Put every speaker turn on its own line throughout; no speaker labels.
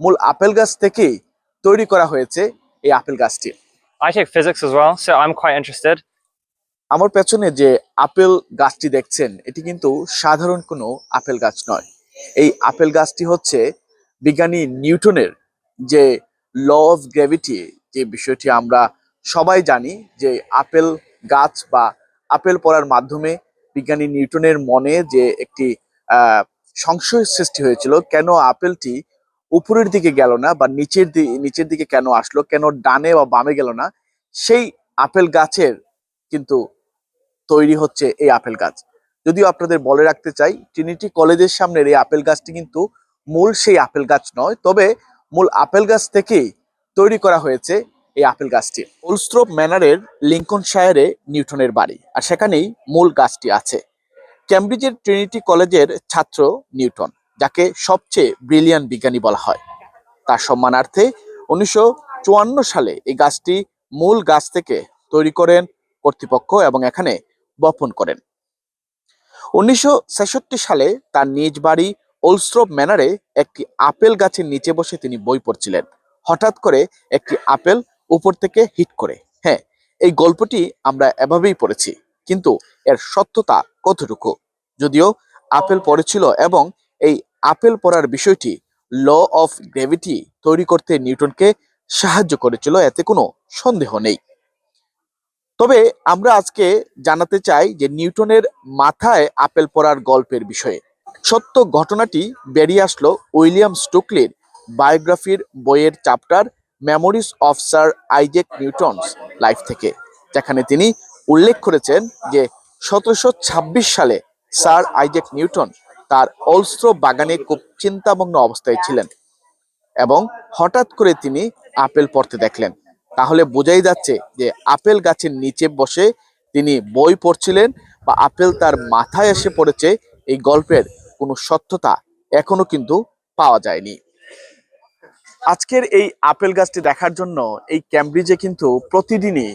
মূল আপেল গাছ থেকেই তৈরি করা হয়েছে এই আপেল গাছটি।
I take physics as well, so I'm quite interested.
আমার পেছনে যে আপেল গাছটি দেখছেন এটি কিন্তু সাধারণ কোনো আপেল গাছ নয়। এই আপেল গাছটি হচ্ছে বিজ্ঞানী নিউটনের যে ল অফ গ্র্যাভিটি, যে বিষয়টি আমরা সবাই জানি, যে আপেল গাছ বা আপেল পড়ার মাধ্যমে বিজ্ঞানী নিউটনের মনে যে একটি সংশয় সৃষ্টি হয়েছিল, কেন আপেলটি উপরের দিকে গেল না বা নিচের দিকে কেন আসলো, কেন ডানে বা বামে গেল না, সেই আপেল গাছের কিন্তু তৈরি হচ্ছে এই আপেল গাছ। যদিও আপনাদের বলে রাখতে চাই, ট্রিনিটি কলেজের সামনের এই আপেল গাছটি কিন্তু মূল সেই আপেল গাছ নয়, তবে মূল আপেল গাছ থেকেই তৈরি করা হয়েছে এই আপেল গাছটি। ওলস্ট্রোপ ম্যানারের লিঙ্কনশায়ারে নিউটনের বাড়ি, আর সেখানেই মূল গাছটি আছে। ক্যামব্রিজের ট্রিনিটি কলেজের ছাত্র নিউটন, যাকে সবচেয়ে ব্রিলিয়ান্ট বিজ্ঞানী বলা হয়, তার সম্মানার্থে 1954 সালে এই গাছটি মূল গাছ থেকে তৈরি করেন কর্তৃপক্ষ এবং এখানে বপন করেন। 1966 সালে তার নিজ বাড়ি ওলস্ট্রোপ ম্যানারে একটি আপেল গাছের নিচে বসে তিনি বই পড়ছিলেন। হঠাৎ করে একটি আপেল উপর থেকে হিট করে। হ্যাঁ, এই গল্পটি আমরা এভাবেই পড়েছি, কিন্তু এর সত্যতা কতটুকু? যদিও আপেল পড়েছিল এবং এই আপেল পড়ার বিষয়টি ল অফ গ্র্যাভিটি তৈরি করতে নিউটনকে সাহায্য করেছিল, এতে কোনো সন্দেহ নেই। তবে আমরা আজকে জানাতে চাই যে নিউটনের মাথায় আপেল পড়ার গল্পের বিষয়ে। সত্য ঘটনাটি বেরিয়ে আসলো উইলিয়াম স্টুকলির বায়োগ্রাফির বইয়ের chapter memories of sir Isaac Newton's life থেকে, যেখানে তিনি উল্লেখ করেছেন যে 1726 সালে স্যার আইজ্যাক নিউটন তার ওলস্ট্রোপ বাগানে খুব চিন্তামগ্ন অবস্থায় ছিলেন এবং হঠাৎ করে তিনি আপেল পড়তে দেখলেন। তাহলে বোঝাই যাচ্ছে যে আপেল গাছের নিচে বসে তিনি বই পড়ছিলেন বা আপেল তার মাথায় এসে পড়েছে, এই গল্পের কোনো সত্যতা এখনো কিন্তু পাওয়া যায়নি। আজকের এই আপেল গাছটি দেখার জন্য এই ক্যামব্রিজে কিন্তু প্রতিদিনই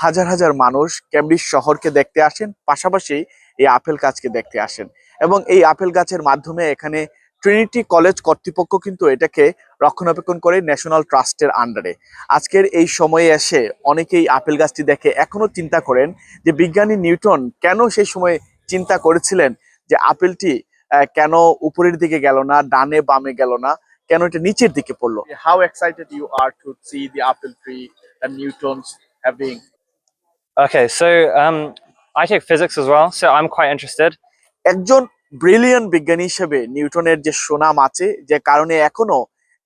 হাজার হাজার মানুষ ক্যামব্রিজ শহরকে দেখতে আসেন, পাশাপাশি এই আপেল গাছকে দেখতে আসেন এবং এই আপেল গাছের মাধ্যমে এখানে ট্রিনিটি কলেজ কর্তৃপক্ষ কিন্তু এটাকে রক্ষণাবেক্ষণ করে ন্যাশনাল ট্রাস্টের আন্ডারে। আজকের এই সময়ে এসে অনেকেই আপেল গাছটি দেখে এখনো চিন্তা করেন যে বিজ্ঞানী নিউটন কেন সেই সময় চিন্তা করেছিলেন যে আপেলটি কেন উপরের দিকে গেল না, ডানে বামে গেল না, কেন এটা নিচের দিকে পড়লো। How excited you are to see the apple tree that Newton's having?
Okay, so I take physics as well, so I'm quite interested.
একজন ব্রিলিয়ান্ট বিজ্ঞানী হিসেবে নিউটনের যে সুনাম আছে, যে কারণে এখনো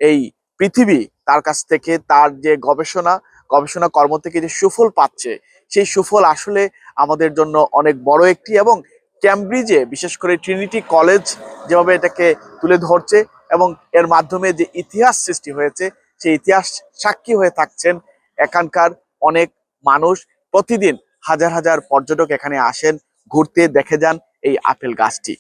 এই পৃথিবী তার কাছ থেকে তার যে গবেষণা কর্ম থেকে যে সুফল পাচ্ছে, সেই সুফল আসলে আমাদের জন্য অনেক বড় একটি, এবং ক্যামব্রিজে বিশেষ করে ট্রিনিটি কলেজ যেভাবে এটাকে তুলে ধরছে এবং এর মাধ্যমে যে ইতিহাস সৃষ্টি হয়েছে, সেই ইতিহাস সাক্ষী হয়ে থাকছেন এখানকার অনেক মানুষ। প্রতিদিন হাজার হাজার পর্যটক এখানে আসেন, ঘুরতে, দেখে যান এই আপেল গাছটি।